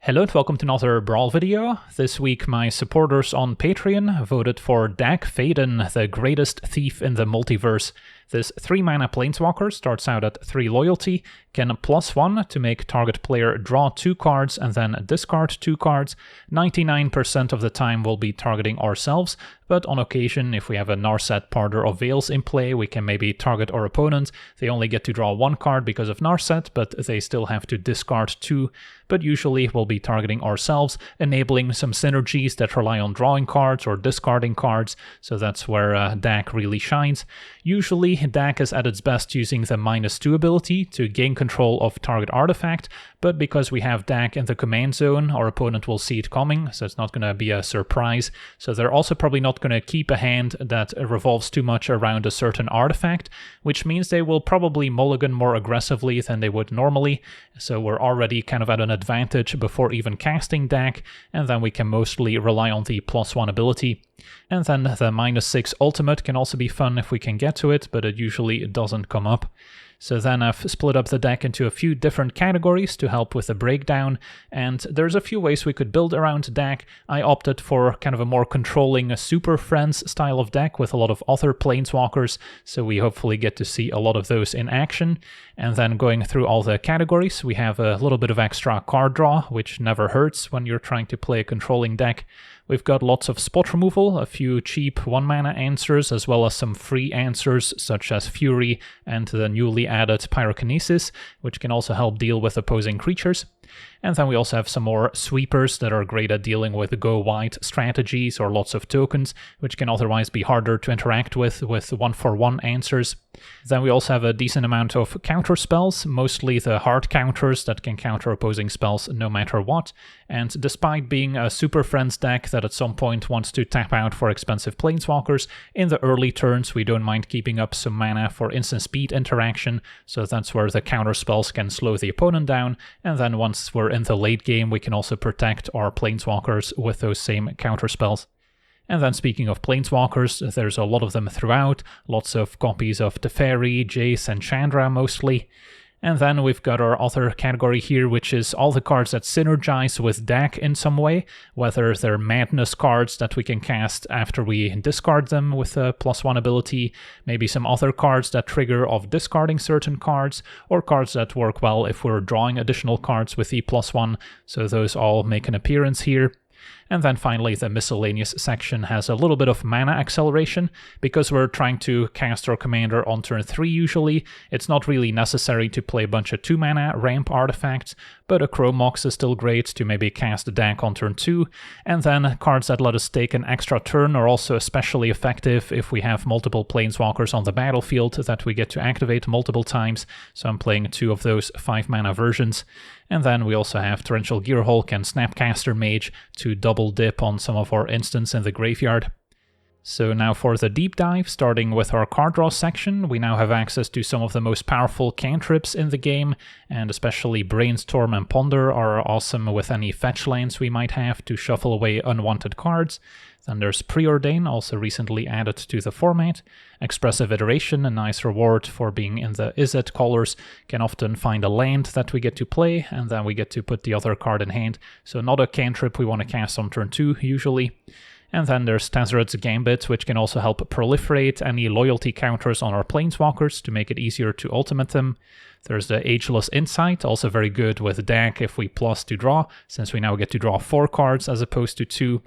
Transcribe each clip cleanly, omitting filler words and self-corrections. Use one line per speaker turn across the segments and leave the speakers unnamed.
Hello and welcome to another Brawl video. This week my supporters on Patreon voted for Dack Fayden, the greatest thief in the multiverse. This 3-mana planeswalker starts out at 3 loyalty, can +1 to make target player draw 2 cards and then discard 2 cards. 99% of the time we'll be targeting ourselves, but on occasion if we have a Narset Parter of Veils in play, we can maybe target our opponent. They only get to draw 1 card because of Narset, but they still have to discard 2. But usually we'll be targeting ourselves, enabling some synergies that rely on drawing cards or discarding cards, so that's where Dack really shines. Usually Dack is at its best using the -2 ability to gain control of target artifact, but because we have Dack in the command zone, our opponent will see it coming, so it's not going to be a surprise. So they're also probably not going to keep a hand that revolves too much around a certain artifact, which means they will probably mulligan more aggressively than they would normally, so we're already kind of at an advantage before even casting Dack, and then we can mostly rely on the +1 ability. And then the -6 ultimate can also be fun if we can get to it, but it usually doesn't come up. So then I've split up the deck into a few different categories to help with the breakdown, and there's a few ways we could build around Dack. I opted for kind of a more controlling Super Friends style of deck with a lot of other planeswalkers, so we hopefully get to see a lot of those in action. And then going through all the categories, we have a little bit of extra card draw, which never hurts when you're trying to play a controlling deck. We've got lots of spot removal, a few cheap 1-mana answers, as well as some free answers such as Fury and the newly added Pyrokinesis, which can also help deal with opposing creatures. And then we also have some more sweepers that are great at dealing with go-wide strategies or lots of tokens, which can otherwise be harder to interact with 1-for-1 answers. Then we also have a decent amount of counter spells, mostly the hard counters that can counter opposing spells no matter what. And despite being a Super Friends deck that at some point wants to tap out for expensive planeswalkers, in the early turns we don't mind keeping up some mana for instant speed interaction, so that's where the counter spells can slow the opponent down, and then once we're in the late game we can also protect our planeswalkers with those same counter spells. And then speaking of planeswalkers, there's a lot of them throughout, lots of copies of Teferi, Jace and Chandra mostly. And then we've got our other category here, which is all the cards that synergize with Dack in some way, whether they're Madness cards that we can cast after we discard them with a +1 ability, maybe some other cards that trigger off discarding certain cards, or cards that work well if we're drawing additional cards with the +1, so those all make an appearance here. And then finally the miscellaneous section has a little bit of mana acceleration. Because we're trying to cast our commander on turn 3 usually, it's not really necessary to play a bunch of 2-mana ramp artifacts, but a Chrome Mox is still great to maybe cast the Dack on turn 2, and then cards that let us take an extra turn are also especially effective if we have multiple planeswalkers on the battlefield that we get to activate multiple times, so I'm playing 2 of those 5-mana versions. And then we also have Torrential Gearhulk and Snapcaster Mage to double dip on some of our instants in the graveyard. So now for the deep dive, starting with our card draw section, we now have access to some of the most powerful cantrips in the game, and especially Brainstorm and Ponder are awesome with any fetch lands we might have to shuffle away unwanted cards. Then there's Preordain, also recently added to the format. Expressive Iteration, a nice reward for being in the Izzet colors, can often find a land that we get to play, and then we get to put the other card in hand, so not a cantrip we want to cast on turn 2 usually. And then there's Tezzeret's Gambit, which can also help proliferate any loyalty counters on our planeswalkers to make it easier to ultimate them. There's the Ageless Insight, also very good with Dack if we plus to draw, since we now get to draw 4 cards as opposed to 2.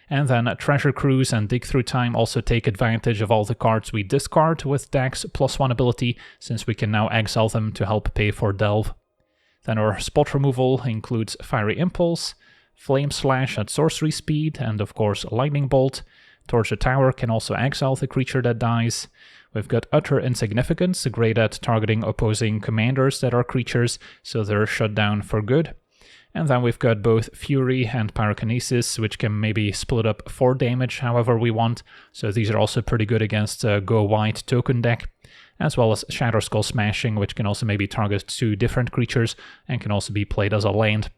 And then Treasure Cruise and Dig Through Time also take advantage of all the cards we discard with Dack's +1 ability, since we can now exile them to help pay for Delve. Then our spot removal includes Fiery Impulse, Flame Slash at sorcery speed, and of course Lightning Bolt. Torch the Tower can also exile the creature that dies. We've got Utter Insignificance, great at targeting opposing commanders that are creatures, so they're shut down for good. And then we've got both Fury and Pyrokinesis, which can maybe split up 4 damage however we want, so these are also pretty good against a go-wide token deck. As well as Shatterskull Smashing, which can also maybe target 2 different creatures and can also be played as a land.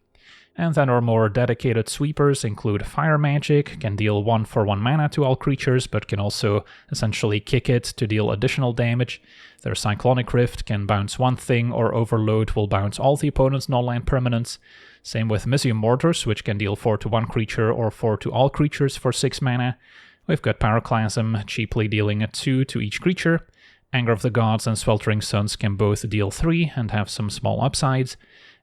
And then our more dedicated sweepers include Fire Magic, can deal 1/1 mana to all creatures, but can also essentially kick it to deal additional damage. Their Cyclonic Rift can bounce one thing, or Overload will bounce all the opponent's non-land permanents. Same with Mizzium Mortars, which can deal 4 to one creature or 4 to all creatures for 6 mana. We've got Pyroclasm, cheaply dealing a 2 to each creature. Anger of the Gods and Sweltering Suns can both deal 3 and have some small upsides.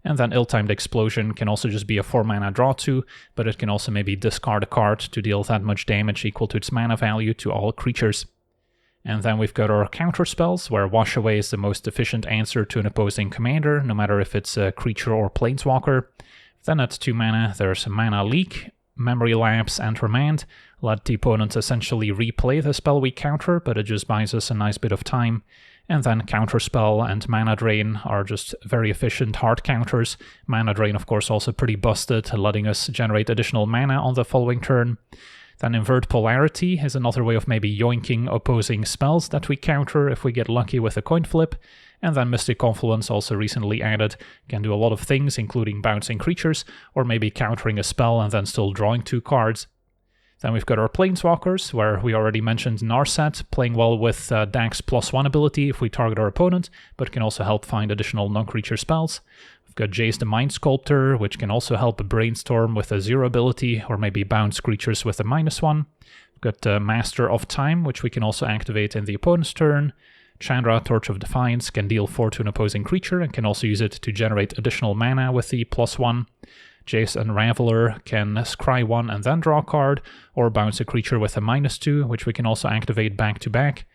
And then Ill-Timed Explosion can also just be a 4 mana draw 2, but it can also maybe discard a card to deal that much damage equal to its mana value to all creatures. And then we've got our counter spells, where Wash Away is the most efficient answer to an opposing commander, no matter if it's a creature or planeswalker. Then at 2 mana, there's Mana Leak, Memory Lapse, and Remand. Let the opponent essentially replay the spell we counter, but it just buys us a nice bit of time. And then Counterspell and Mana Drain are just very efficient hard counters. Mana Drain, of course, also pretty busted, letting us generate additional mana on the following turn. Then Invert Polarity is another way of maybe yoinking opposing spells that we counter if we get lucky with a coin flip. And then Mystic Confluence, also recently added, can do a lot of things, including bouncing creatures, or maybe countering a spell and then still drawing 2 cards. Then we've got our Planeswalkers, where we already mentioned Narset, playing well with Dack's +1 ability if we target our opponent, but can also help find additional non-creature spells. We've got Jace the Mind Sculptor, which can also help Brainstorm with a 0 ability, or maybe bounce creatures with a -1. We've got Master of Time, which we can also activate in the opponent's turn. Chandra, Torch of Defiance, can deal 4 to an opposing creature, and can also use it to generate additional mana with the +1. Jace Unraveler can scry 1 and then draw a card, or bounce a creature with a -2, which we can also activate back to back.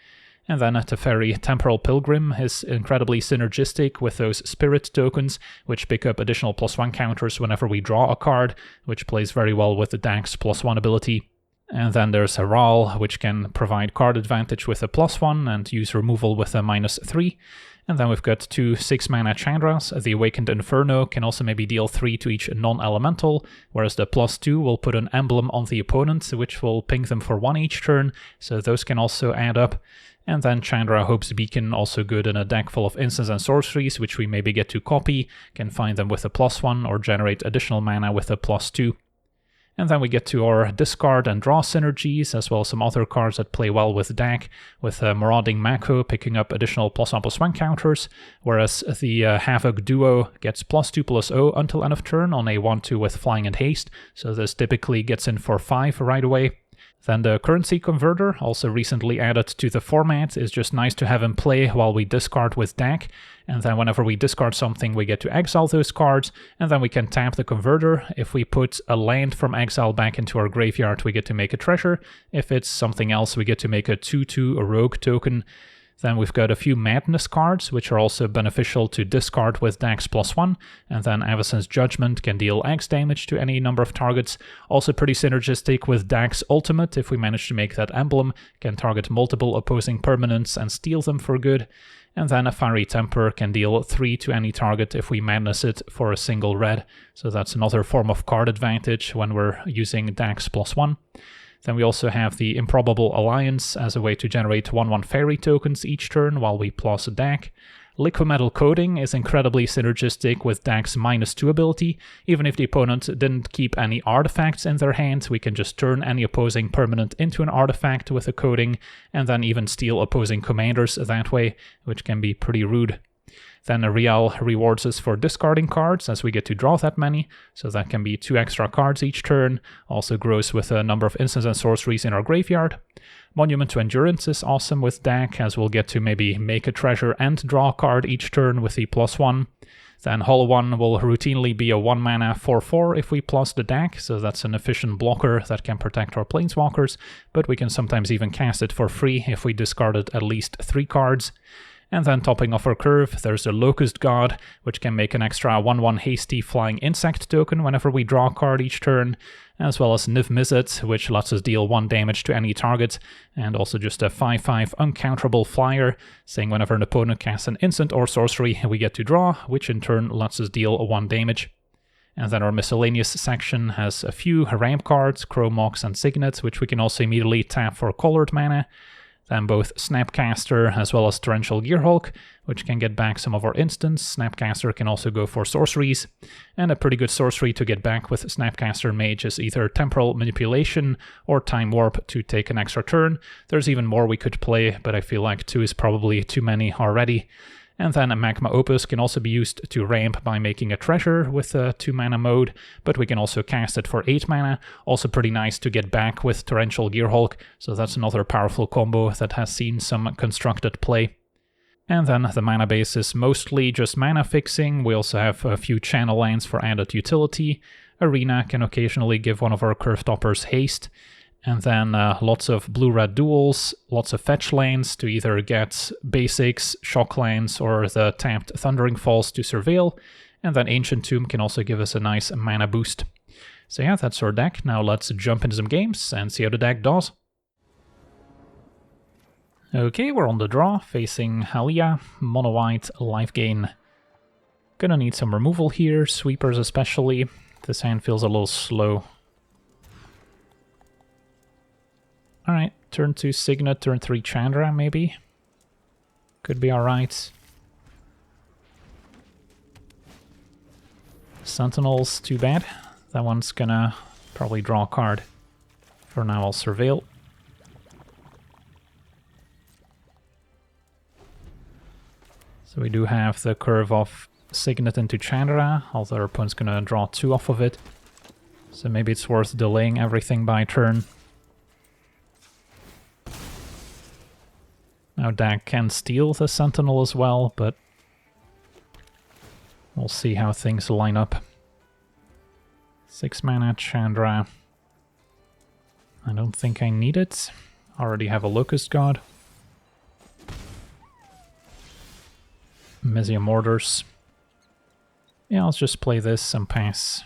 And then Teferi Temporal Pilgrim is incredibly synergistic with those Spirit tokens, which pick up additional +1 counters whenever we draw a card, which plays very well with the Dack's +1 ability. And then there's Rahl, which can provide card advantage with a +1 and use removal with a -3. And then we've got 2 6-mana Chandras. The Awakened Inferno can also maybe deal 3 to each non-elemental, whereas the +2 will put an emblem on the opponent, which will ping them for 1 each turn, so those can also add up. And then Chandra Hope's Beacon, also good in a deck full of instants and sorceries, which we maybe get to copy, can find them with a +1 or generate additional mana with a +2. And then we get to our discard and draw synergies, as well as some other cards that play well with Dack, with Marauding Mako picking up additional +1/+1 counters, whereas the Havoc Duo gets +2/+0 until end of turn on a 1/2 with Flying and Haste, so this typically gets in for 5 right away. Then the Currency Converter, also recently added to the format, is just nice to have in play while we discard with Dack, and then whenever we discard something we get to exile those cards, and then we can tap the Converter. If we put a land from exile back into our graveyard we get to make a treasure. If it's something else we get to make a 2/2 a rogue token. Then we've got a few Madness cards, which are also beneficial to discard with Dack's +1, and then Avacyn's Judgment can deal X damage to any number of targets. Also pretty synergistic with Dack's Ultimate, if we manage to make that emblem, can target multiple opposing permanents and steal them for good. And then a Fiery Temper can deal 3 to any target if we Madness it for a single red, so that's another form of card advantage when we're using Dack's +1. Then we also have the Improbable Alliance as a way to generate 1/1 fairy tokens each turn while we plus a Dack. Liquimetal Coating is incredibly synergistic with Dack's -2 ability. Even if the opponent didn't keep any artifacts in their hand, we can just turn any opposing permanent into an artifact with a coating, and then even steal opposing commanders that way, which can be pretty rude. Then Real rewards us for discarding cards as we get to draw that many, so that can be 2 extra cards each turn. Also grows with a number of instants and sorceries in our graveyard. Monument to Endurance is awesome with Dack, as we'll get to maybe make a treasure and draw a card each turn with the +1. Then Hollow One will routinely be a 1-mana 4/4 if we plus the Dack, so that's an efficient blocker that can protect our Planeswalkers, but we can sometimes even cast it for free if we discarded at least 3 cards. And then topping off our curve, there's the Locust God, which can make an extra 1/1 hasty flying insect token whenever we draw a card each turn, as well as Niv Mizzet, which lets us deal 1 damage to any target, and also just a 5/5 uncounterable flyer, saying whenever an opponent casts an instant or sorcery we get to draw, which in turn lets us deal 1 damage. And then our miscellaneous section has a few ramp cards, Chromox and Signet, which we can also immediately tap for colored mana. Then both Snapcaster as well as Torrential Gearhulk, which can get back some of our instants. Snapcaster can also go for sorceries. And a pretty good sorcery to get back with Snapcaster Mage is either Temporal Manipulation or Time Warp to take an extra turn. There's even more we could play, but I feel like 2 is probably too many already. And then a Magma Opus can also be used to ramp by making a treasure with a 2 mana mode, but we can also cast it for 8 mana. Also pretty nice to get back with Torrential Gearhulk, so that's another powerful combo that has seen some constructed play. And then the mana base is mostly just mana fixing. We also have a few channel lands for added utility. Arena can occasionally give one of our curve toppers haste. And then lots of blue-red duels, lots of fetch lands to either get basics, shock lands, or the tapped Thundering Falls to surveil. And then Ancient Tomb can also give us a nice mana boost. So yeah, that's our deck. Now let's jump into some games and see how the deck does. Okay, we're on the draw, facing Haliya, mono-white, life gain. Gonna need some removal here, sweepers especially. This hand feels a little slow. Alright, turn 2 Signet, turn 3 Chandra, maybe? Could be alright. Sentinels, too bad. That one's gonna probably draw a card. For now, I'll surveil. So we do have the curve of Signet into Chandra, although our opponent's gonna draw 2 off of it. So maybe it's worth delaying everything by turn. Now Dack can steal the Sentinel as well, but we'll see how things line up. 6 mana Chandra. I don't think I need it. Already have a Locust God. Mesium Orders. Yeah, I'll just play this and pass.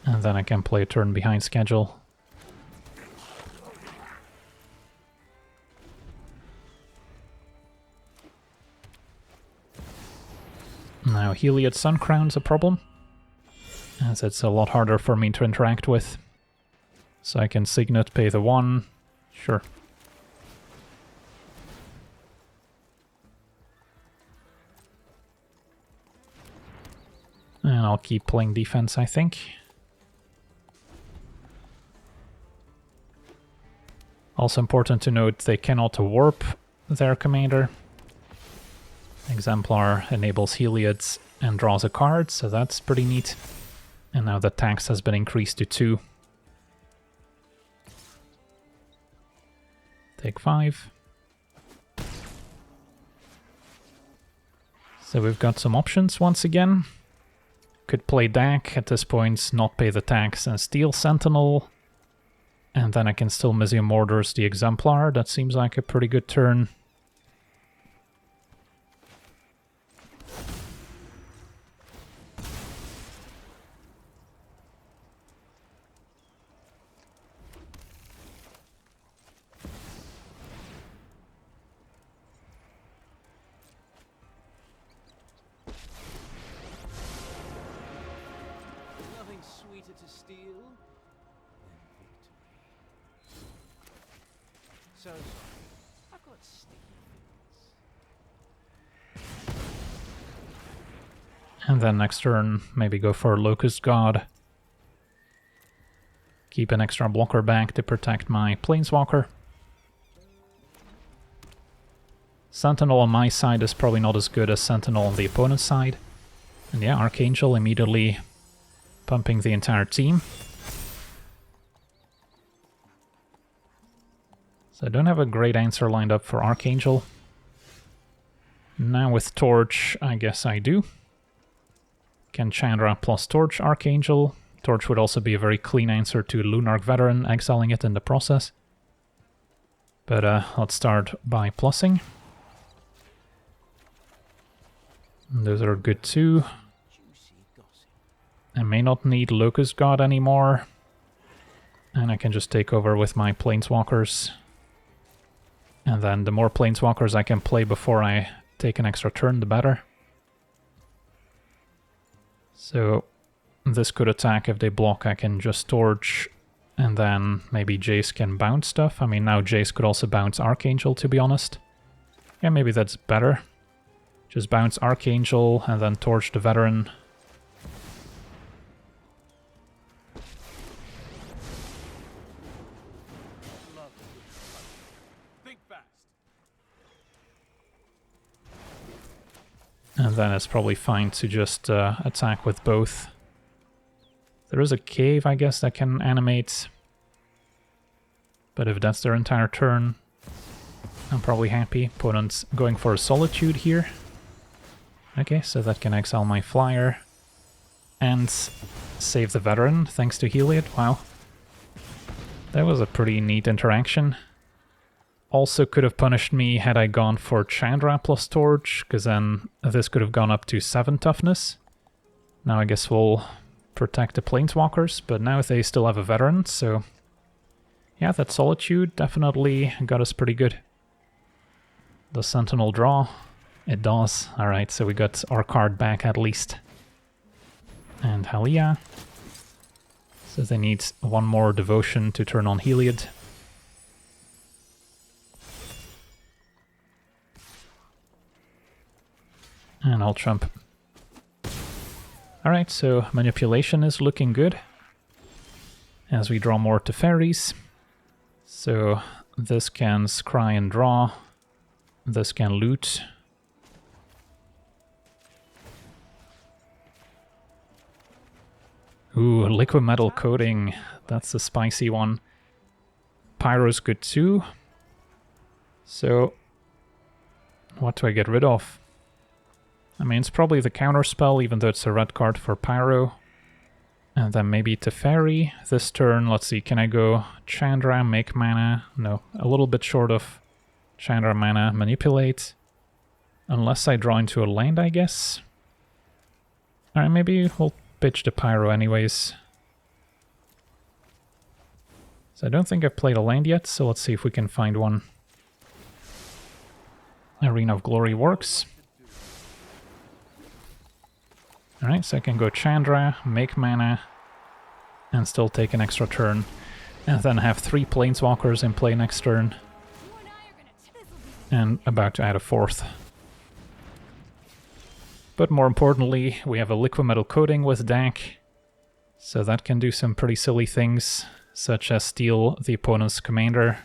And then I can play a turn behind schedule. Now Heliod Suncrown's a problem, as it's a lot harder for me to interact with. So I can Signet, pay the 1, sure. And I'll keep playing defense, I think. Also important to note, they cannot warp their commander. Exemplar enables Heliod's and draws a card, so that's pretty neat. And now the tax has been increased to 2. Take 5. So we've got some options once again. Could play Dack at this point, not pay the tax and steal Sentinel. And then I can still Mesium Orders the Exemplar. That seems like a pretty good turn.
So I've got sticky fingers.
And then next turn, maybe go for Locust God. Keep an extra blocker back to protect my Planeswalker. Sentinel on my side is probably not as good as Sentinel on the opponent's side. And yeah, Archangel immediately pumping the entire team. So I don't have a great answer lined up for Archangel. Now with Torch, I guess I do. Can Chandra plus Torch Archangel. Torch would also be a very clean answer to Lunarch Veteran, exiling it in the process. But let's start by plussing. Those are good too. I may not need Locust God anymore. And I can just take over with my Planeswalkers. And then the more Planeswalkers I can play before I take an extra turn, the better. So this could attack. If they block, I can just Torch And then maybe Jace can bounce stuff. I mean, now Jace could also bounce Archangel, to be honest. Yeah, maybe that's better. Just bounce Archangel and then torch the Veteran. And then it's probably fine to just attack with both. There is a cave, I guess, that can animate. But if that's their entire turn, I'm probably happy. Opponent's going for a Solitude here. Okay, so that can exile my flyer. And save the Veteran, thanks to Haliya. Wow. That was a pretty neat interaction. Also could have punished me had I gone for Chandra plus Torch, because then this could have gone up to 7 toughness. Now I guess we'll protect the Planeswalkers, but now they still have a Veteran, so... yeah, that Solitude definitely got us pretty good. Does Sentinel draw? It does. Alright, so we got our card back at least. And Haliya. So they need one more Devotion to turn on Haliya. And I'll trump. Alright, so Manipulation is looking good. As we draw more Teferis. So this can scry and draw. This can loot. Ooh, Liquid Metal Coating. That's a spicy one. Pyro's good too. So what do I get rid of? I mean, it's probably the counterspell, even though it's a red card for Pyro. And then maybe Teferi. This turn, let's see, can I go Chandra, make mana? No, a little bit short of Chandra mana, manipulate. Unless I draw into a land, I guess. Alright, maybe we'll pitch the Pyro anyways. So I don't think I've played a land yet, so let's see if we can find one. Arena of Glory works. Alright, so I can go Chandra, make mana, and still take an extra turn. And then have 3 Planeswalkers in play next turn. And about to add a 4th. But more importantly, we have a Liquid Metal Coating with Dack. So that can do some pretty silly things, such as steal the opponent's commander.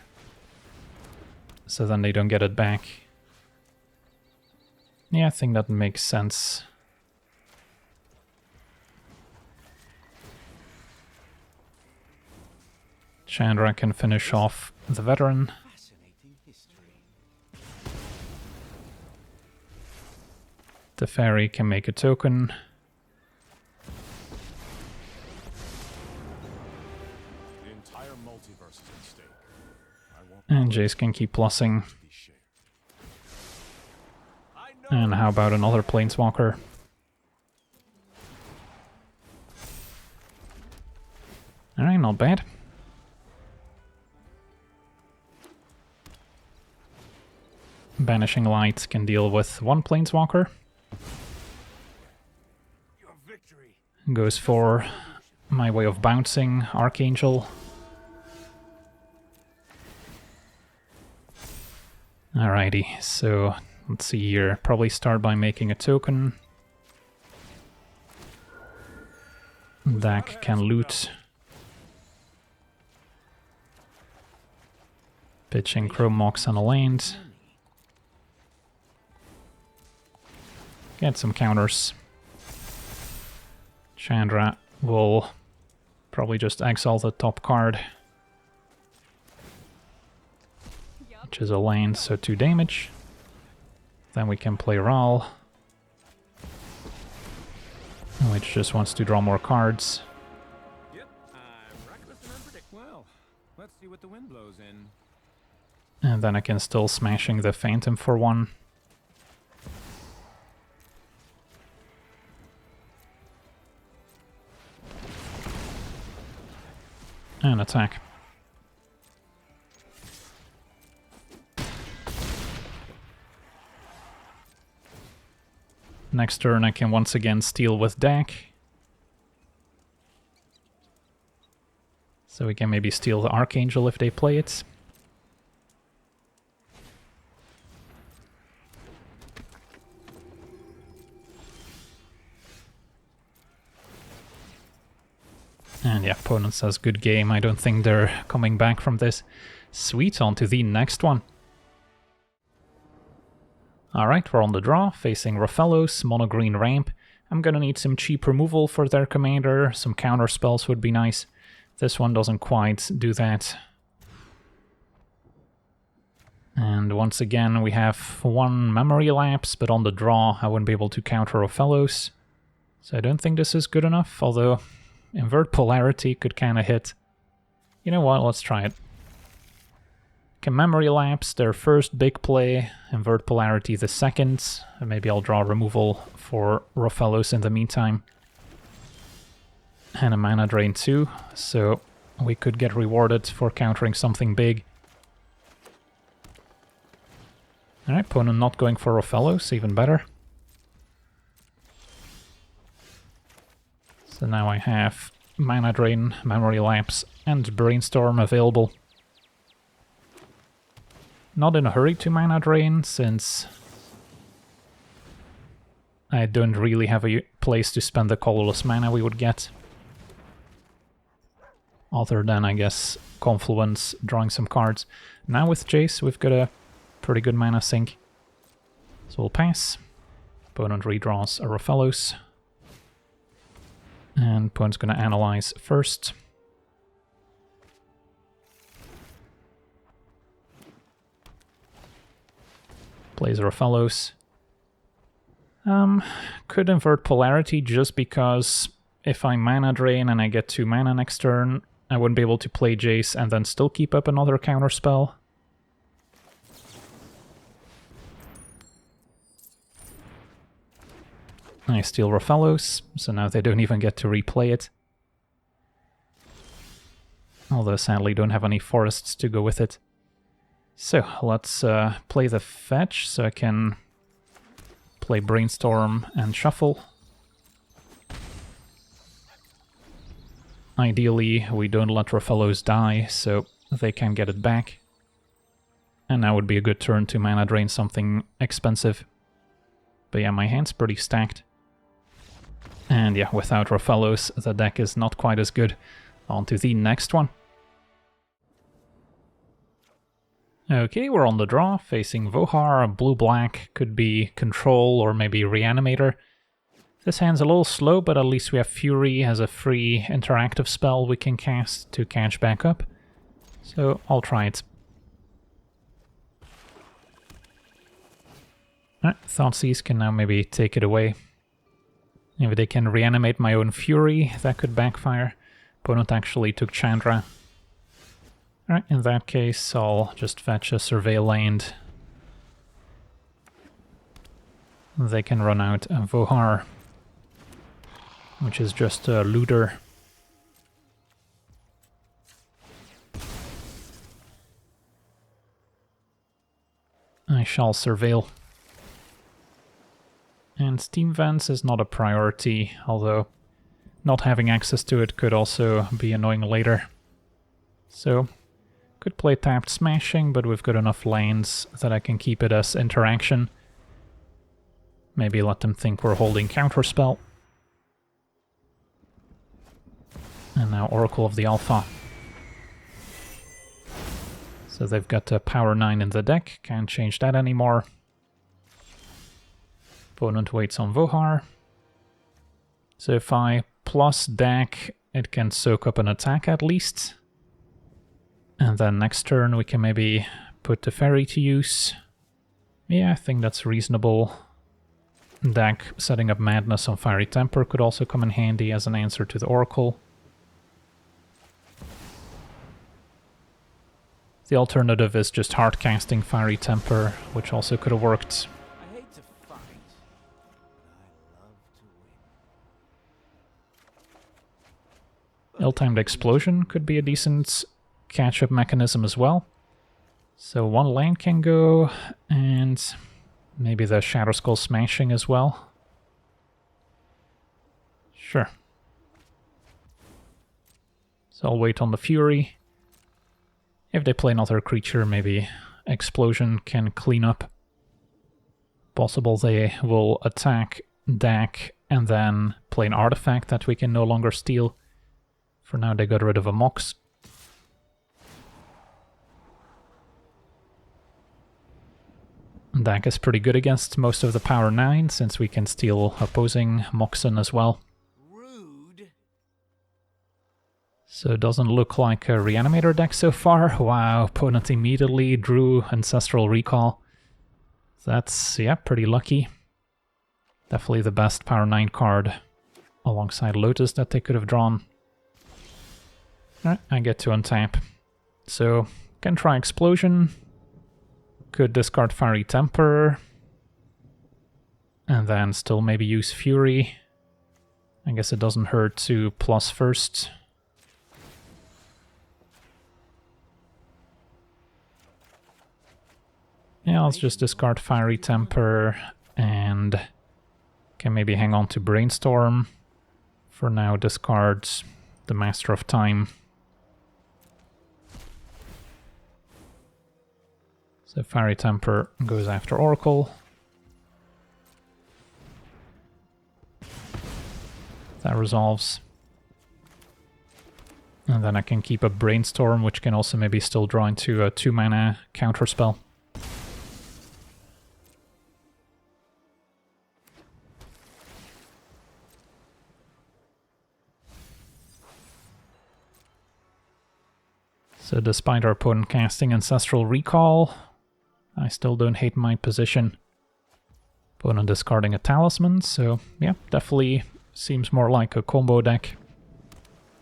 So then they don't get it back. Yeah, I think that makes sense. Chandra can finish off the Veteran. Teferi can make a token.
The entire multiverse is at stake.
And Jace can keep plussing. And how about another Planeswalker? Alright, not bad. Banishing Light can deal with 1 Planeswalker. Goes for my way of bouncing Archangel. Alrighty, so let's see here. Probably start by making a token. Dack can loot. Pitching Chrome Mox on a land. Get some counters. Chandra will probably just exile the top card. Which is a land, so 2 damage. Then we can play Brawl. Which just wants to draw more cards.
Yep, I'm reckless and unpredictable. Well, let's see what the wind blows in.
And then I can still smashing the Phantom for 1. And attack. Next turn I can once again steal with Dack. So we can maybe steal the Archangel if they play it. And yeah, opponent says good game. I don't think they're coming back from this. Sweet, on to the next one. Alright, we're on the draw, facing Rofellos, mono green ramp. I'm gonna need some cheap removal for their commander. Some counter spells would be nice. This one doesn't quite do that. And once again, we have one memory lapse, but on the draw I wouldn't be able to counter Rofellos. So I don't think this is good enough, although invert polarity could kind of hit. You know what, let's try it. Can memory lapse their first big play, invert polarity the second, and maybe I'll draw removal for Rofellos in the meantime. And a mana drain too, so we could get rewarded for countering something big. Alright, opponent not going for Rofellos, even better. So now I have mana drain, memory lapse, and brainstorm available. Not in a hurry to mana drain, since I don't really have a place to spend the colorless mana we would get. Other than, I guess, Confluence, drawing some cards. Now with Jace, we've got a pretty good mana sink. So we'll pass. Opponent redraws a Rofellos. And opponent's gonna analyze first. Plays Rofellos. Could invert polarity just because if I mana drain and I get 2 mana next turn, I wouldn't be able to play Jace and then still keep up another counter spell. I steal Rofellos, so now they don't even get to replay it. Although sadly don't have any forests to go with it. So let's play the fetch so I can play Brainstorm and Shuffle. Ideally we don't let Rofellos die so they can get it back. And now would be a good turn to mana drain something expensive. But yeah, my hand's pretty stacked. And yeah, without Rofellos, the deck is not quite as good. On to the next one. Okay, we're on the draw, facing Vohar. Blue-black could be Control or maybe Reanimator. This hand's a little slow, but at least we have Fury as a free interactive spell we can cast to catch back up. So I'll try it. Alright, Thoughtseize can now maybe take it away. Maybe they can reanimate my own Fury, that could backfire. Opponent actually took Chandra. Alright, in that case I'll just fetch a Surveil land. They can run out a Vohar, which is just a looter. I shall Surveil. And Steam Vents is not a priority, although not having access to it could also be annoying later. So, could play tapped Smashing, but we've got enough lands that I can keep it as interaction. Maybe let them think we're holding Counterspell. And now Oracle of the Alpha. So they've got a Power 9 in the deck, can't change that anymore. Opponent waits on Vohar. So if I plus Dack, it can soak up an attack at least. And then next turn we can maybe put the Fairy to use. Yeah, I think that's reasonable. Dack setting up Madness on Fiery Temper could also come in handy as an answer to the Oracle. The alternative is just hard-casting Fiery Temper, which also could have worked. Ill-timed Explosion could be a decent catch-up mechanism as well. So one land can go, and maybe the Shadow Skull Smashing as well. Sure. So I'll wait on the Fury. If they play another creature, maybe Explosion can clean up. Possible they will attack Dack and then play an artifact that we can no longer steal. For now they got rid of a Mox. Dack is pretty good against most of the power 9 since we can steal opposing Moxen as well.
Rude.
So it doesn't look like a Reanimator deck so far. Wow, opponent immediately drew Ancestral Recall. That's, yeah, pretty lucky. Definitely the best power 9 card alongside Lotus that they could have drawn. Alright, I get to untap. So, can try Explosion. Could discard Fiery Temper. And then still maybe use Fury. I guess it doesn't hurt to plus first. Yeah, let's just discard Fiery Temper and can maybe hang on to Brainstorm. For now, discard the Master of Time. So Fiery Temper goes after Oracle. That resolves. And then I can keep a Brainstorm, which can also maybe still draw into a 2-mana counterspell. So despite our opponent casting Ancestral Recall, I still don't hate my position. Opponent discarding a Talisman, so yeah, definitely seems more like a combo deck.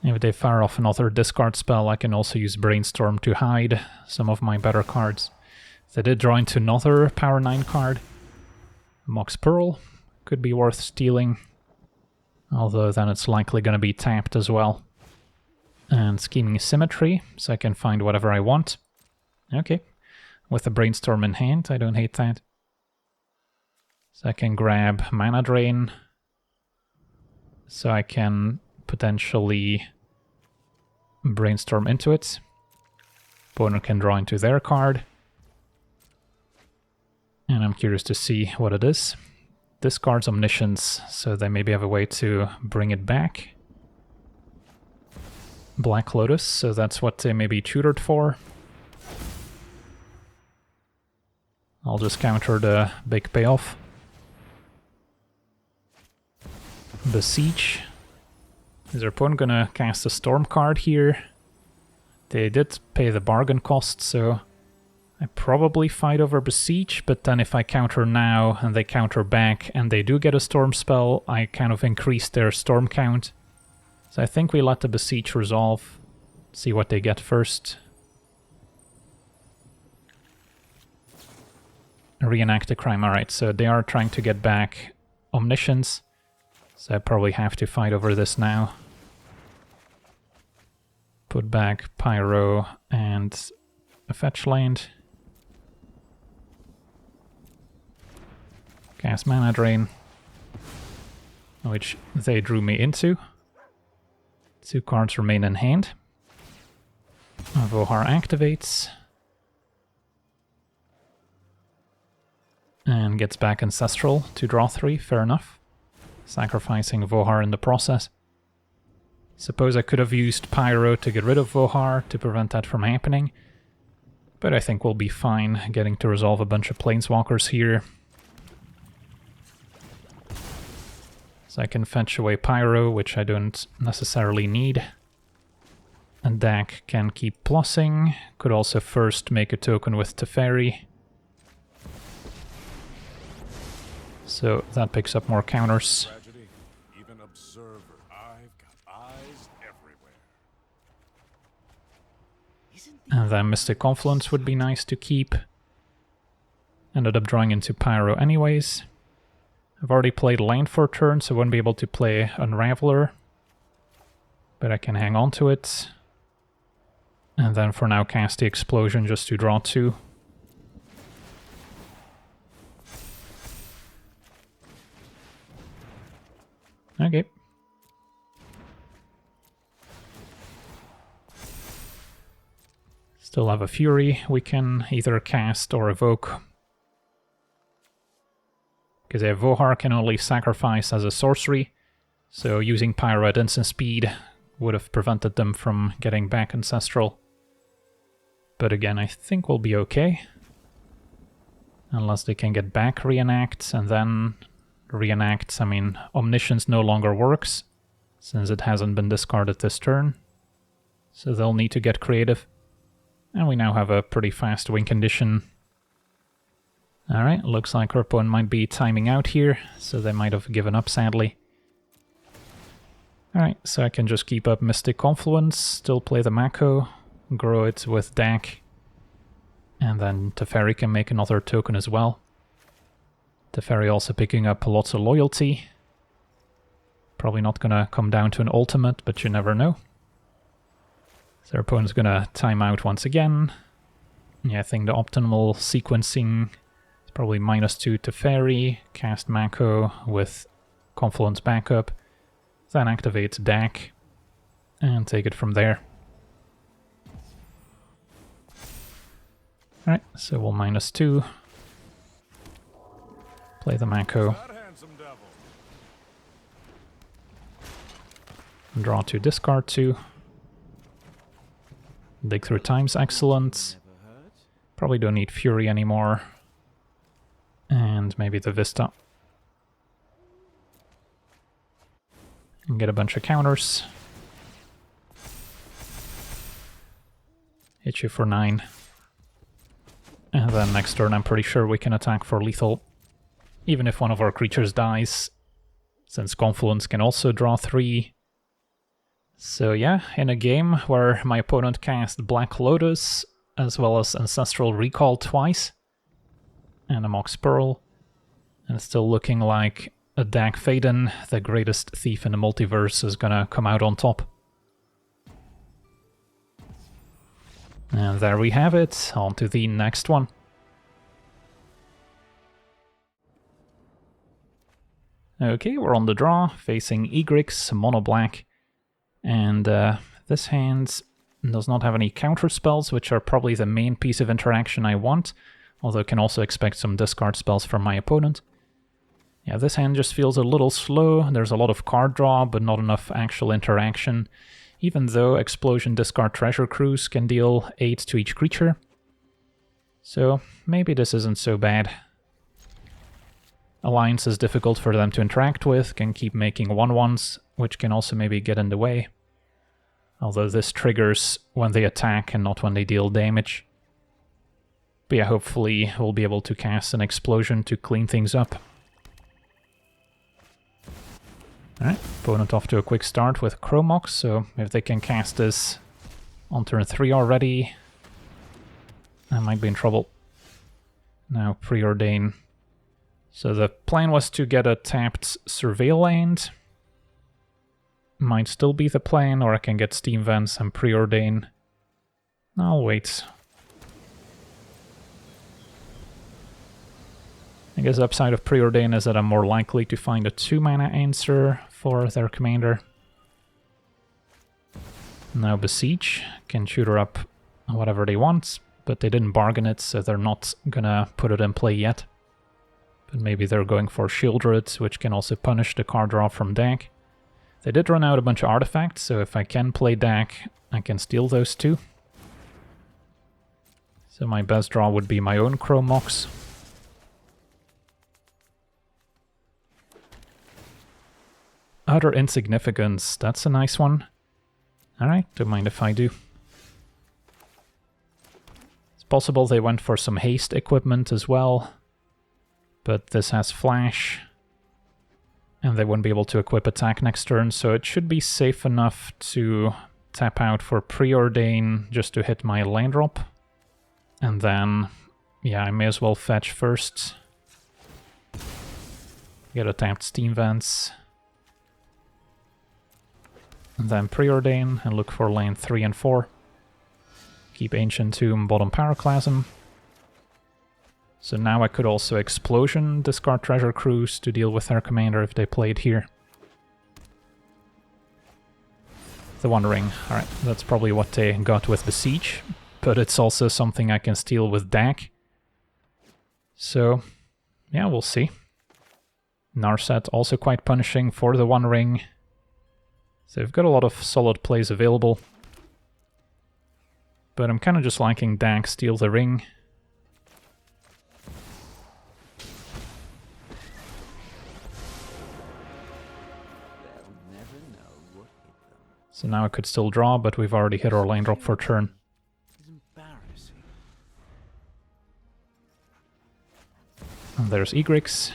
If they fire off another discard spell, I can also use Brainstorm to hide some of my better cards. They did draw into another power 9 card. Mox Pearl could be worth stealing, although then it's likely going to be tapped as well. And Scheming Symmetry, so I can find whatever I want. Okay, with a Brainstorm in hand, I don't hate that. So I can grab Mana Drain, so I can potentially Brainstorm into it. Opponent can draw into their card. And I'm curious to see what it is. This card's Omniscience, so they maybe have a way to bring it back. Black Lotus, so that's what they may be tutored for. I'll just counter the big payoff. Besiege. Is their opponent gonna cast a Storm card here? They did pay the bargain cost, so I probably fight over Besiege, but then if I counter now and they counter back and they do get a Storm spell, I kind of increase their Storm count. So I think we let the Besiege resolve, see what they get first. Reenact a crime, alright, so they are trying to get back Omniscience, so I probably have to fight over this now. Put back Pyro and a fetch land. Cast Mana Drain, which they drew me into. 2 cards remain in hand. Vohar activates. And gets back Ancestral to draw 3, fair enough. Sacrificing Vohar in the process. Suppose I could have used Pyro to get rid of Vohar to prevent that from happening. But I think we'll be fine getting to resolve a bunch of Planeswalkers here. So I can fetch away Pyro, which I don't necessarily need. And Dack can keep plussing. Could also first make a token with Teferi. So that picks up more counters.
Tragedy, even observer. I've got eyes everywhere.
And then Mystic Confluence would be nice to keep. Ended up drawing into Pyro anyways. I've already played land for a turn, so I won't be able to play Unraveler. But I can hang on to it. And then for now cast the Explosion just to draw 2. Okay. Still have a Fury we can either cast or evoke. Because Vohar can only sacrifice as a sorcery, so using Pyro at instant speed would have prevented them from getting back Ancestral. But again, I think we'll be okay. Unless they can get back Reenact, and then Reenact, I mean, Omniscience no longer works, since it hasn't been discarded this turn. So they'll need to get creative. And we now have a pretty fast win condition. Alright, looks like our opponent might be timing out here, so they might have given up sadly. Alright, so I can just keep up Mystic Confluence, still play the Mako, grow it with Dack, and then Teferi can make another token as well. Teferi also picking up lots of loyalty. Probably not gonna come down to an ultimate, but you never know. So their opponent's gonna time out once again. Yeah, I think the optimal sequencing is probably -2 Teferi, cast Mako with Confluence backup, then activate Dack, and take it from there. Alright, so we'll -2. Play the Mako. Draw 2, discard 2. Dig through time's excellent. Probably don't need Fury anymore. And maybe the Vista. And get a bunch of counters. Hit you for 9. And then next turn I'm pretty sure we can attack for lethal. Even if one of our creatures dies. Since Confluence can also draw 3. So yeah, in a game where my opponent cast Black Lotus, as well as Ancestral Recall twice, and a Mox Pearl, and it's still looking like a Dack Fayden, the greatest thief in the multiverse, is gonna come out on top. And there we have it, on to the next one. Okay, we're on the draw, facing Egrix, mono black. And this hand does not have any counter spells, which are probably the main piece of interaction I want, although I can also expect some discard spells from my opponent. Yeah, this hand just feels a little slow. There's a lot of card draw, but not enough actual interaction, even though Explosion, Discard, Treasure Cruise can deal 8 to each creature. So maybe this isn't so bad. Alliance is difficult for them to interact with, can keep making 1/1s, which can also maybe get in the way. Although this triggers when they attack and not when they deal damage. But yeah, hopefully we'll be able to cast an Explosion to clean things up. Alright, opponent off to a quick start with Chromox, so if they can cast this on turn 3 already, I might be in trouble. Now Preordain. So the plan was to get a tapped Surveil land. Might still be the plan, or I can get Steam Vents and Preordain. I'll wait. I guess the upside of Preordain is that I'm more likely to find a 2-mana answer for their commander. Now Besiege can shoot her up whatever they want, but they didn't bargain it, so they're not gonna put it in play yet. But maybe they're going for Shieldred, which can also punish the card draw from Dack. They did run out a bunch of artifacts, so if I can play Dack, I can steal those too. So my best draw would be my own Chromox. Utter Insignificance, that's a nice one. Alright, don't mind if I do. It's possible they went for some haste equipment as well. But this has flash. And they wouldn't be able to equip attack next turn, so it should be safe enough to tap out for Preordain just to hit my land drop. And then, yeah, I may as well fetch first. Get a tapped Steam Vents. And then Preordain and look for lane 3 and 4. Keep Ancient Tomb, bottom Pyroclasm. So now I could also Explosion, discard Treasure Cruise to deal with their commander if they played here. The One Ring. Alright, that's probably what they got with Besiege. but it's also something I can steal with Dack. So, yeah, we'll see. Narset also quite punishing for the One Ring. So we've got a lot of solid plays available. But I'm kind of just liking Dack steal the ring. So now I could still draw, but we've already hit our lane drop for turn. And there's Egrix.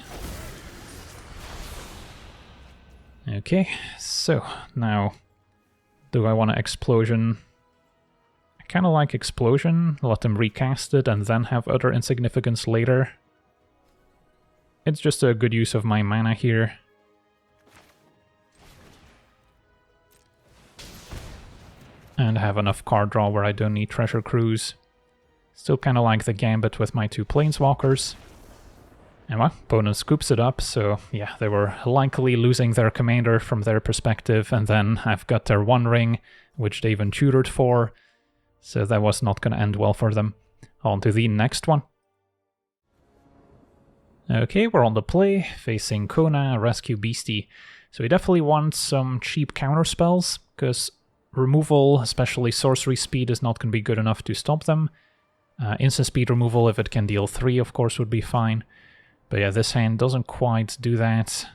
Okay, so now do I want to Explosion? I kind of like Explosion, let them recast it and then have other insignificance later. It's just a good use of my mana here. And have enough card draw where I don't need Treasure Cruise. Still kind of like the Gambit with my 2 Planeswalkers. And well, opponent scoops it up, so yeah, they were likely losing their commander from their perspective, and then I've got their One Ring, which they even tutored for, so that was not going to end well for them. On to the next one. Okay, we're on the play, facing Kona, Rescue Beastie. So we definitely want some cheap counter spells, because removal, especially sorcery speed, is not going to be good enough to stop them. Instant speed removal, if it can deal 3, of course, would be fine. But yeah, this hand doesn't quite do that.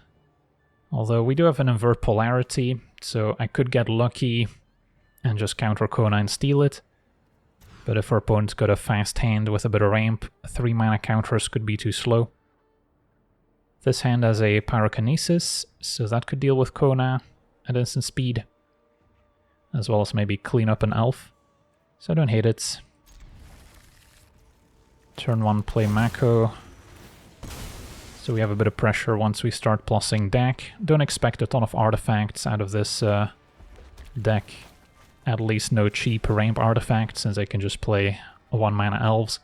Although we do have an invert polarity, so I could get lucky and just counter Kona and steal it. But if our opponent's got a fast hand with a bit of ramp, 3 mana counters could be too slow. This hand has a Pyrokinesis, so that could deal with Kona at instant speed. As well as maybe clean up an elf. So I don't hate it. Turn 1, play Mako. So we have a bit of pressure once we start plussing Dack. Don't expect a ton of artifacts out of this deck. At least no cheap ramp artifacts, since I can just play 1 mana elves.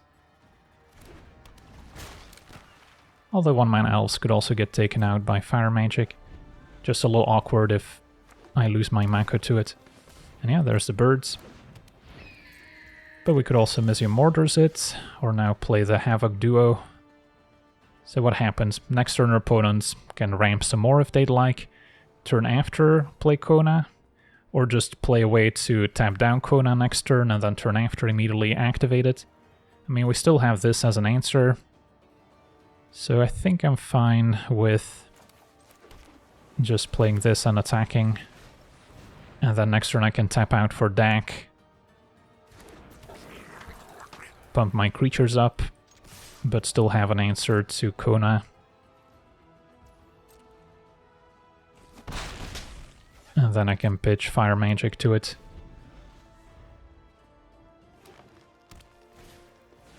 Although 1 mana elves could also get taken out by fire magic. Just a little awkward if I lose my Mako to it. And yeah, there's the birds. But we could also Mizzium Mortars it, or now play the Havoc duo. So what happens? Next turn our opponents can ramp some more if they'd like. Turn after, play Kona. Or just play a way to tap down Kona next turn and then turn after immediately activate it. I mean, we still have this as an answer. So I think I'm fine with just playing this and attacking. And then next turn I can tap out for Dack. Pump my creatures up, but still have an answer to Kona. And then I can pitch fire magic to it.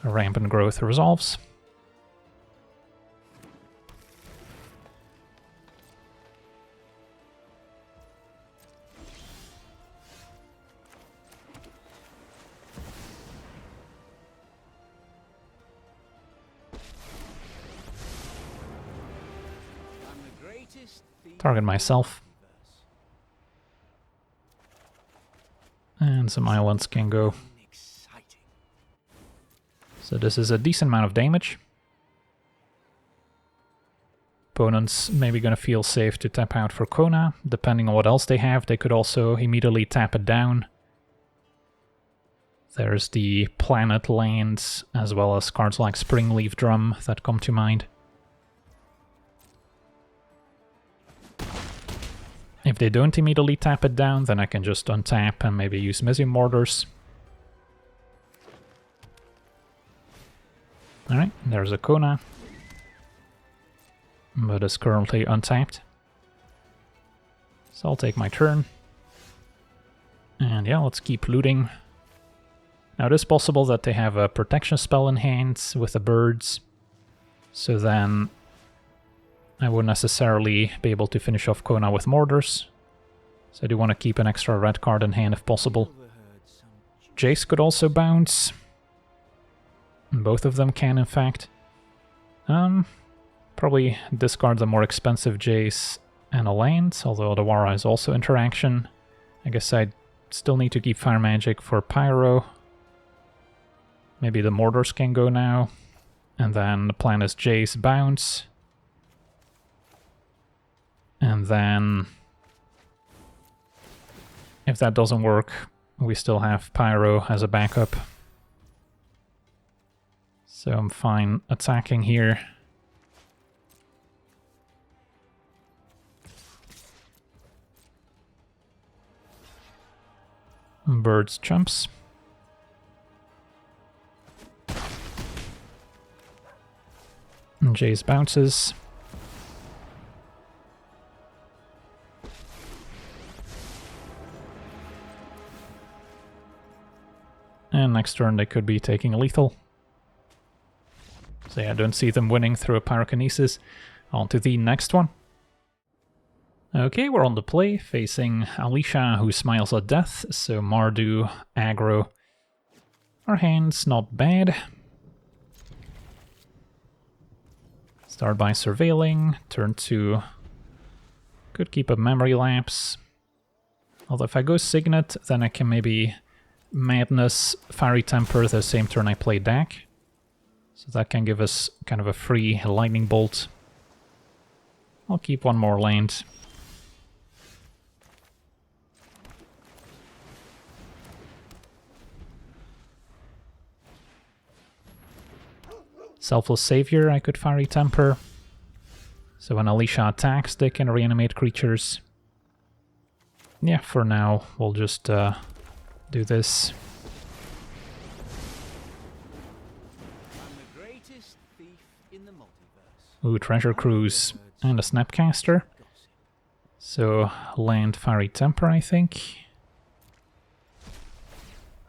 Rampant Growth resolves. Target myself. And some islands can go. So this is a decent amount of damage. Opponents maybe gonna feel safe to tap out for Kona. Depending on what else they have, they could also immediately tap it down. There's the planet lands, as well as cards like Springleaf Drum that come to mind. If they don't immediately tap it down, then I can just untap and maybe use Mizzium Mortars. Alright, there's a Kona. But it's currently untapped. So I'll take my turn. And yeah, let's keep looting. Now it is possible that they have a protection spell in hand with the birds. So then I wouldn't necessarily be able to finish off Kona with Mortars. So I do want to keep an extra red card in hand if possible. Jace could also bounce. Both of them can, in fact. Probably discard the more expensive Jace and a land, although Llanowar is also interaction. I guess I still need to keep Fire Magic for Pyro. Maybe the mortars can go now. And then the plan is Jace bounce. And then, if that doesn't work, we still have Pyro as a backup. So I'm fine attacking here. Birds jumps. And Jace bounces. And next turn they could be taking a lethal. So yeah, I don't see them winning through a pyrokinesis. On to the next one. Okay, we're on the play, facing Alesha, who smiles at death, so Mardu, aggro. Our hand's not bad. Start by surveilling, turn 2. Could keep a memory lapse. Although if I go Signet, then I can maybe Madness, Fiery Temper the same turn I play Dack. So that can give us kind of a free lightning bolt. I'll keep one more land. Selfless Savior, I could Fiery Temper. So when Alesha attacks, they can reanimate creatures. Yeah, for now, we'll just do this. Ooh, Treasure Cruise and a Snapcaster. So land Fiery Temper, I think.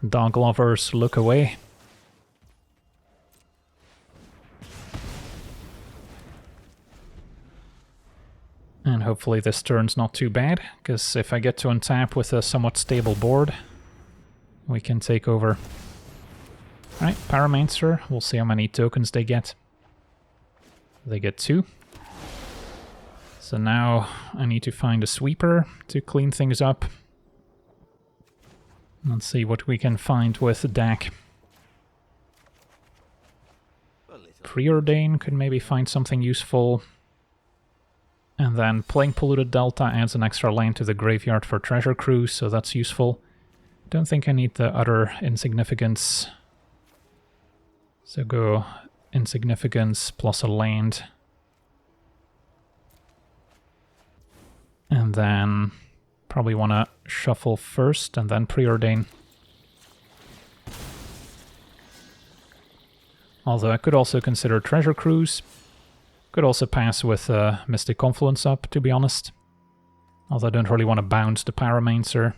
Dog lovers, look away. And hopefully this turn's not too bad, because if I get to untap with a somewhat stable board, we can take over. Alright, Pyromancer, we'll see how many tokens they get. They get 2. So now I need to find a sweeper to clean things up. Let's see what we can find with Dack. Preordain could maybe find something useful. And then playing Polluted Delta adds an extra land to the graveyard for Treasure Cruise, so that's useful. Don't think I need the other Insignificance. So go Insignificance plus a land. And then probably want to shuffle first and then Preordain. Although I could also consider Treasure Cruise. Could also pass with Mystic Confluence up, to be honest. Although I don't really want to bounce the Pyromancer.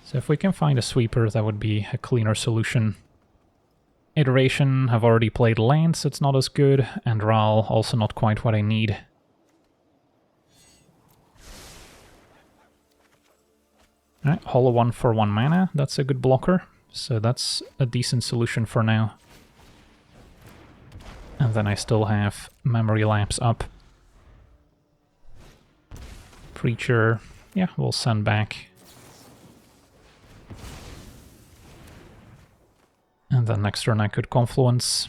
So if we can find a sweeper, that would be a cleaner solution. Iteration, I've already played Lance, it's not as good, and Ral, also not quite what I need. Alright, Hollow 1 for 1 mana, that's a good blocker. So that's a decent solution for now. And then I still have Memory Lapse up. Preacher, yeah, we'll send back. And then next turn I could Confluence.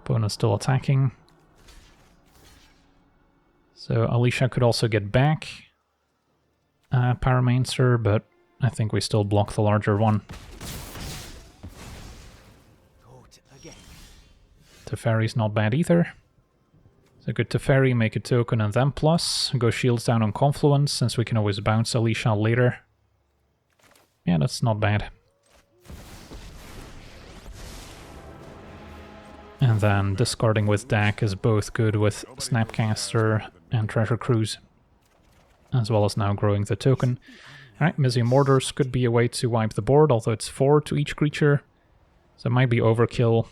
Opponent's still attacking. So Alesha could also get back Pyromancer, but I think we still block the larger one. Teferi's not bad either. So good Teferi, make a token and then plus. Go shields down on Confluence, since we can always bounce Alesha later. Yeah, that's not bad. And then discarding with Dack is both good with Snapcaster and Treasure Cruise. As well as now growing the token. Alright, Mizzy Mortars could be a way to wipe the board, although it's 4 to each creature. So it might be overkill.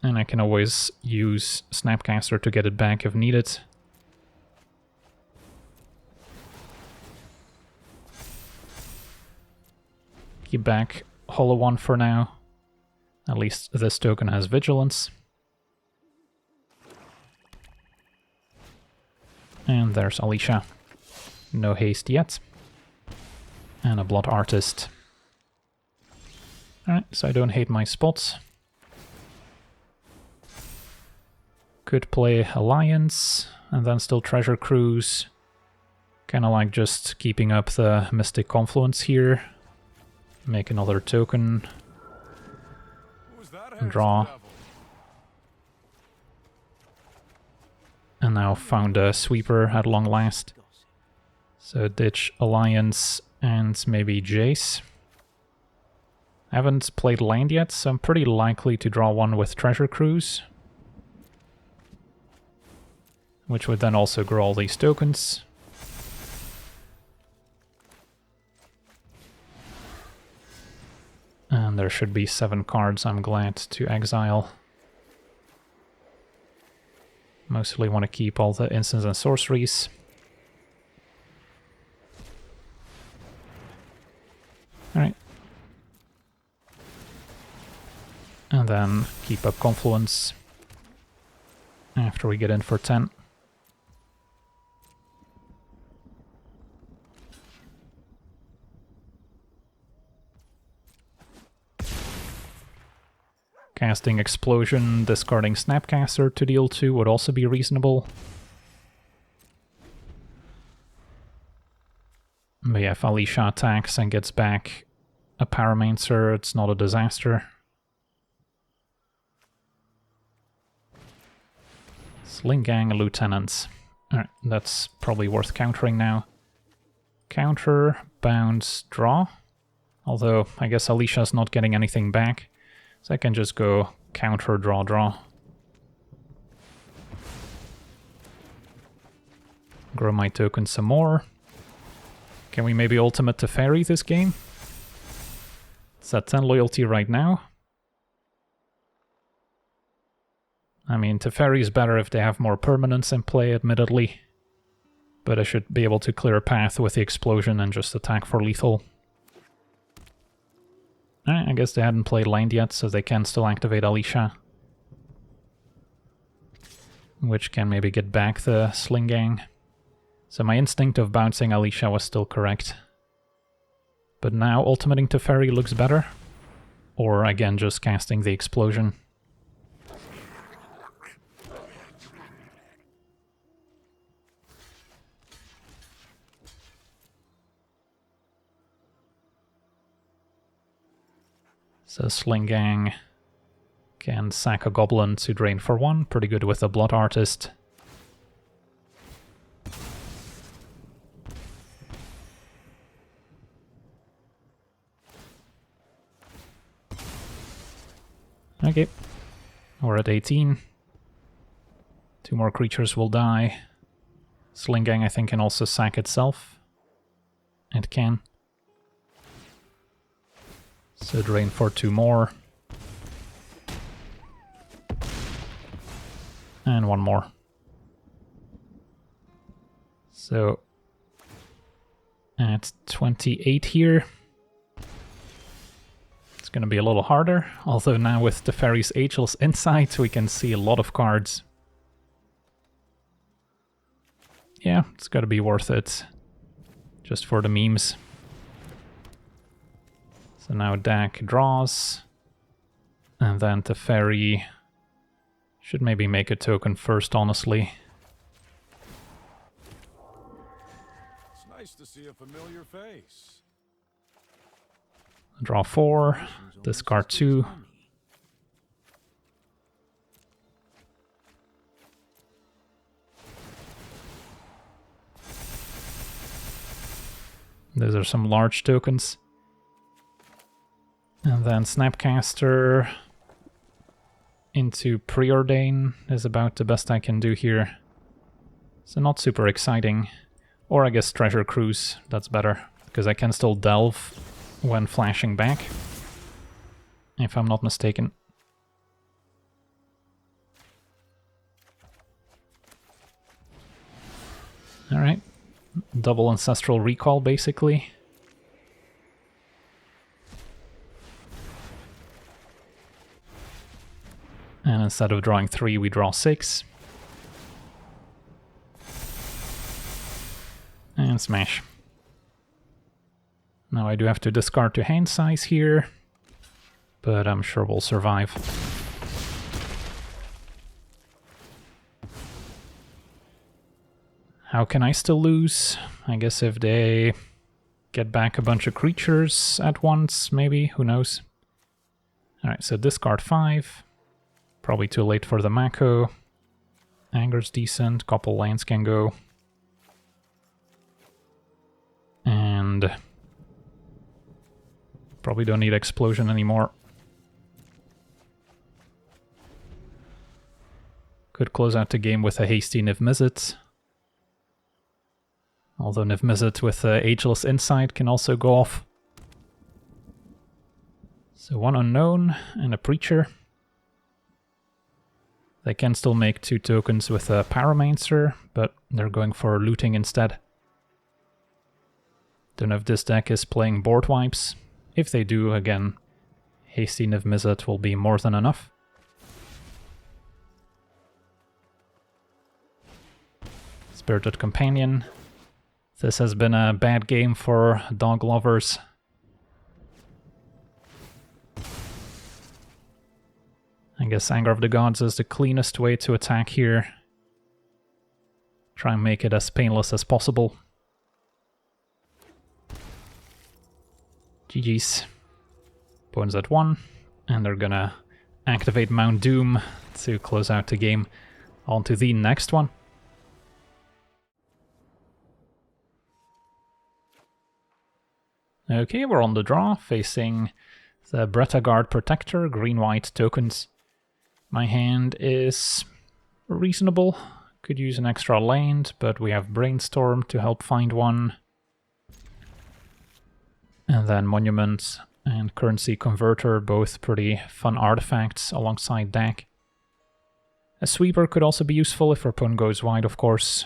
And I can always use Snapcaster to get it back if needed. Keep back Hollow 1 for now. At least this token has Vigilance. And there's Alesha. No haste yet. And a Blood Artist. Alright, so I don't hate my spots. Could play Alliance, and then still Treasure Cruise. Kinda like just keeping up the Mystic Confluence here. Make another token. Draw. And now found a sweeper at long last. So ditch Alliance and maybe Jace. I haven't played land yet, so I'm pretty likely to draw one with Treasure Cruise. Which would then also grow all these tokens. And there should be 7 cards I'm glad to exile. Mostly want to keep all the instants and sorceries. Alright. And then keep up Confluence after we get in for 10. Casting Explosion, discarding Snapcaster to deal 2 would also be reasonable. But yeah, if Alesha attacks and gets back a Paramancer, it's not a disaster. Sling Gang Lieutenants. Alright, that's probably worth countering now. Counter, bounce, draw. Although, I guess Alesha's not getting anything back. So I can just go counter, draw, draw. Grow my token some more. Can we maybe ultimate Teferi this game? It's at 10 loyalty right now. I mean, Teferi is better if they have more permanents in play, admittedly. But I should be able to clear a path with the explosion and just attack for lethal. I guess they hadn't played land yet, so they can still activate Alesha. Which can maybe get back the Sling Gang. So my instinct of bouncing Alesha was still correct. But now ultimating Teferi looks better. Or again, just casting the explosion. So Sling Gang can sack a Goblin to drain for 1, pretty good with a Blood Artist. Okay, we're at 18. 2 more creatures will die. Sling Gang I think can also sack itself. It can. So drain for 2 more. And 1 more. So at 28 here. It's going to be a little harder, although now with Teferi's Ageless Insight we can see a lot of cards. Yeah, it's got to be worth it. Just for the memes. So now Dack draws, and then Teferi should maybe make a token first, honestly.
It's nice to see a familiar face.
Draw 4, discard 2. Those are some large tokens. And then Snapcaster into Preordain is about the best I can do here. So not super exciting. Or I guess Treasure Cruise, that's better. Because I can still delve when flashing back. If I'm not mistaken. Alright. Double Ancestral Recall, basically. And instead of drawing 3, we draw 6. And smash. Now I do have to discard to hand size here, but I'm sure we'll survive. How can I still lose? I guess if they get back a bunch of creatures at once, maybe, who knows. Alright, so discard 5. Probably too late for the Mako. Anger's decent, couple lands can go. And probably don't need Explosion anymore. Could close out the game with a hasty Niv-Mizzet. Although Niv-Mizzet with Ageless Insight can also go off. So one Unknown and a Preacher. They can still make 2 tokens with a Pyromancer, but they're going for looting instead. Don't know if this deck is playing board wipes. If they do, again, hasty Niv-Mizzet will be more than enough. Spirited Companion. This has been a bad game for dog lovers. I guess Anger of the Gods is the cleanest way to attack here. Try and make it as painless as possible. GG's. Opponents at 1, and they're gonna activate Mount Doom to close out the game. On to the next one. Okay, we're on the draw, facing the Bretagard Protector, green-white tokens. My hand is reasonable. Could use an extra land, but we have Brainstorm to help find one. And then Monument and Currency Converter, both pretty fun artifacts alongside Dack. A Sweeper could also be useful if our opponent goes wide, of course.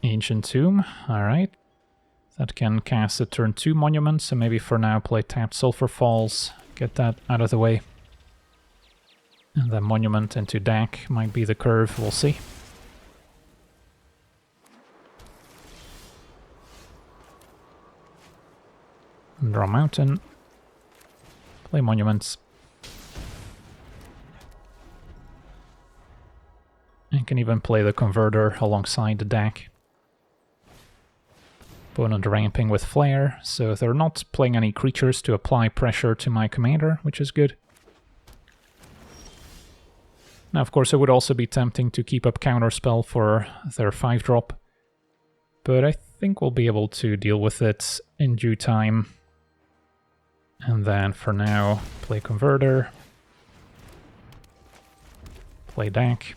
Ancient Tomb, alright. That can cast a turn 2 Monument, so maybe for now play tapped Sulphur Falls, get that out of the way. And then Monument into Dack might be the curve, we'll see. Draw Mountain, play Monuments. And can even play the Converter alongside the Dack. Opponent ramping with Flare, so they're not playing any creatures to apply pressure to my commander, which is good. Now, of course, it would also be tempting to keep up Counterspell for their 5-drop, but I think we'll be able to deal with it in due time. And then, for now, play Converter, play Dack,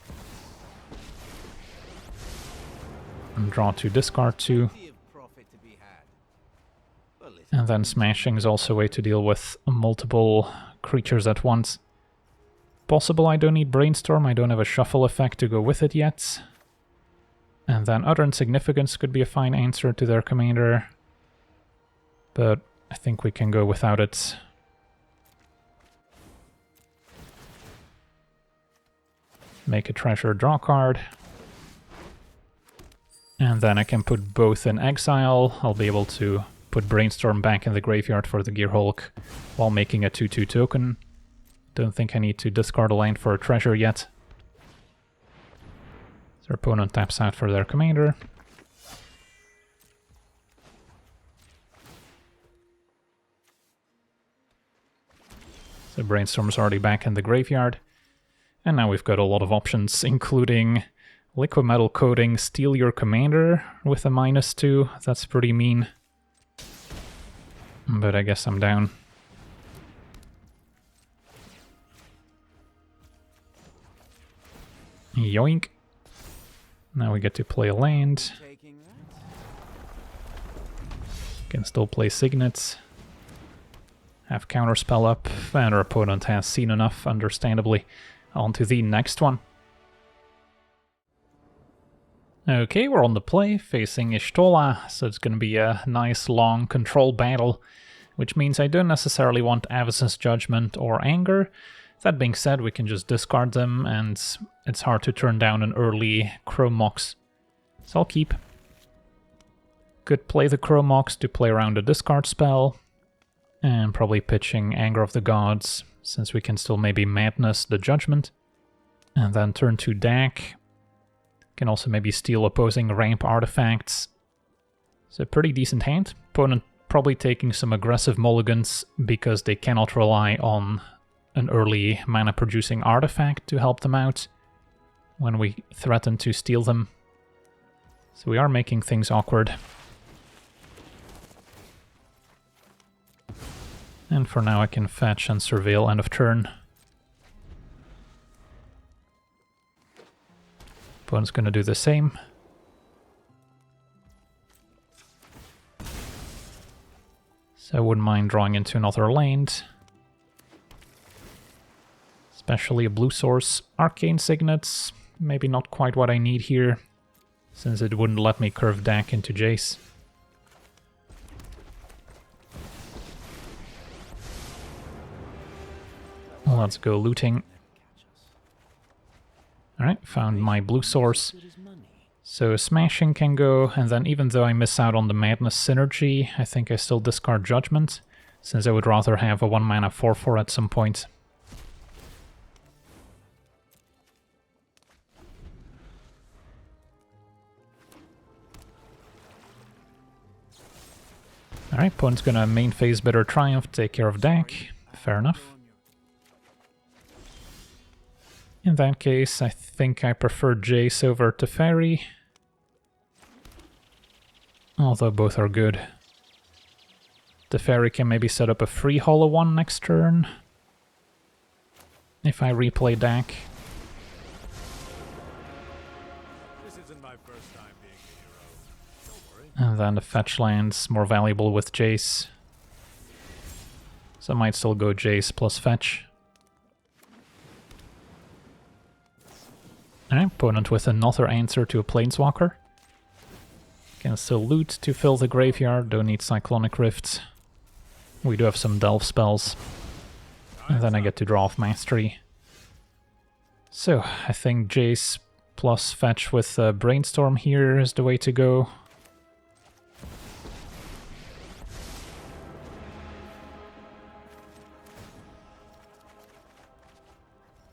and draw 2, discard 2. And then Smashing is also a way to deal with multiple creatures at once. Possible I don't need Brainstorm, I don't have a Shuffle effect to go with it yet. And then Utter Insignificance could be a fine answer to their commander. But I think we can go without it. Make a treasure, draw card. And then I can put both in exile. I'll be able to put Brainstorm back in the graveyard for the Gear Hulk while making a 2/2 token. Don't think I need to discard a land for a treasure yet. Their opponent taps out for their commander. So Brainstorm's already back in the graveyard. And now we've got a lot of options, including Liquid Metal Coating, steal your commander with a -2. That's pretty mean. But I guess I'm down. Yoink. Now we get to play a land. Can still play Signets. Have Counterspell up, and our opponent has seen enough, understandably. On to the next one. Okay, we're on the play, facing Y'shtola, so it's going to be a nice long control battle, which means I don't necessarily want Avacyn's Judgment or Anger. That being said, we can just discard them, and it's hard to turn down an early Chrome Mox. So I'll keep. Could play the Chromox to play around a discard spell, and probably pitching Anger of the Gods, since we can still maybe Madness the Judgment. And then turn to Dack. Can also maybe steal opposing ramp artifacts. It's a pretty decent hand. Opponent probably taking some aggressive mulligans because they cannot rely on an early mana producing artifact to help them out when we threaten to steal them. So we are making things awkward. And for now I can fetch and surveil end of turn. Opponent's gonna do the same. So I wouldn't mind drawing into another land. Especially a blue source. Arcane Signets, maybe not quite what I need here, since it wouldn't let me curve Dack into Jace. Let's go looting. Alright, found my blue source. So smashing can go, and then even though I miss out on the Madness synergy, I think I still discard Judgment, since I would rather have a 1 mana 4/4 at some point. Alright, opponent's gonna main phase Bitter Triumph, take care of Dack. Fair enough. In that case, I think I prefer Jace over Teferi. Although both are good. Teferi can maybe set up a free hollow one next turn. If I replay Dack.
This isn't my first time being a hero. Don't worry.
And then the fetch land's more valuable with Jace. So I might still go Jace plus fetch. Alright, opponent with another answer to a Planeswalker. Can still loot to fill the graveyard, don't need Cyclonic Rift. We do have some Delve spells. And then I get to draw off Mastery. So, I think Jace plus fetch with Brainstorm here is the way to go.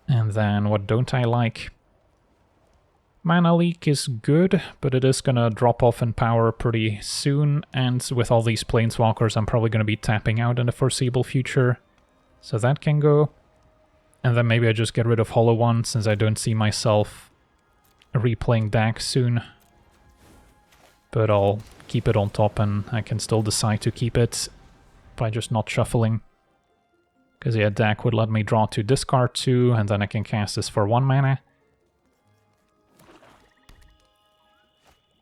And then what don't I like? Mana Leak is good, but it is gonna drop off in power pretty soon, and with all these Planeswalkers I'm probably gonna be tapping out in the foreseeable future. So that can go. And then maybe I just get rid of Hollow One, since I don't see myself replaying Dack soon. But I'll keep it on top, and I can still decide to keep it by just not shuffling. Because yeah, Dack would let me draw to discard 2, and then I can cast this for 1 mana.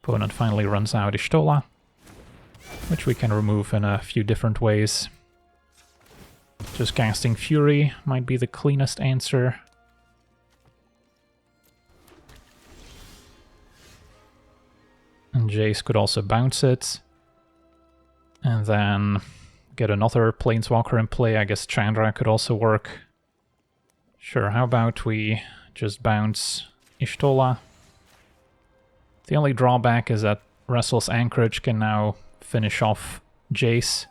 Opponent finally runs out Y'shtola, which we can remove in a few different ways. Just casting Fury might be the cleanest answer. And Jace could also bounce it. And then get another Planeswalker in play. I guess Chandra could also work. Sure, how about we just bounce Y'shtola. The only drawback is that Restless Anchorage can now finish off Jace.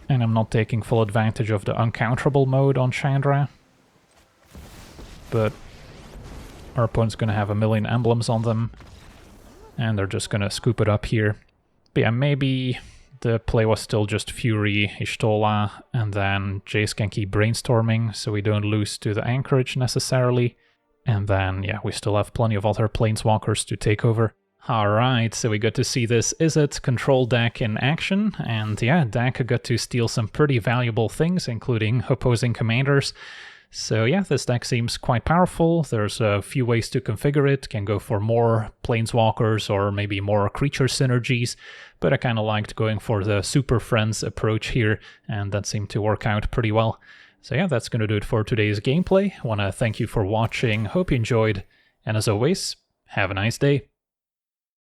And I'm not taking full advantage of the uncounterable mode on Chandra. But our opponent's gonna have a million emblems on them. And they're just gonna scoop it up here. But yeah, maybe the play was still just Fury, Y'shtola, and then Jace can keep brainstorming so we don't lose to the Anchorage necessarily. And then, yeah, we still have plenty of other Planeswalkers to take over. Alright, so we got to see this Izzet control deck in action, and yeah, Dack got to steal some pretty valuable things, including opposing commanders. So yeah, this deck seems quite powerful. There's a few ways to configure it. Can go for more Planeswalkers or maybe more creature synergies, but I kind of liked going for the Super Friends approach here, and that seemed to work out pretty well. So yeah, that's going to do it for today's gameplay. I want to thank you for watching, hope you enjoyed, and as always, have a nice day.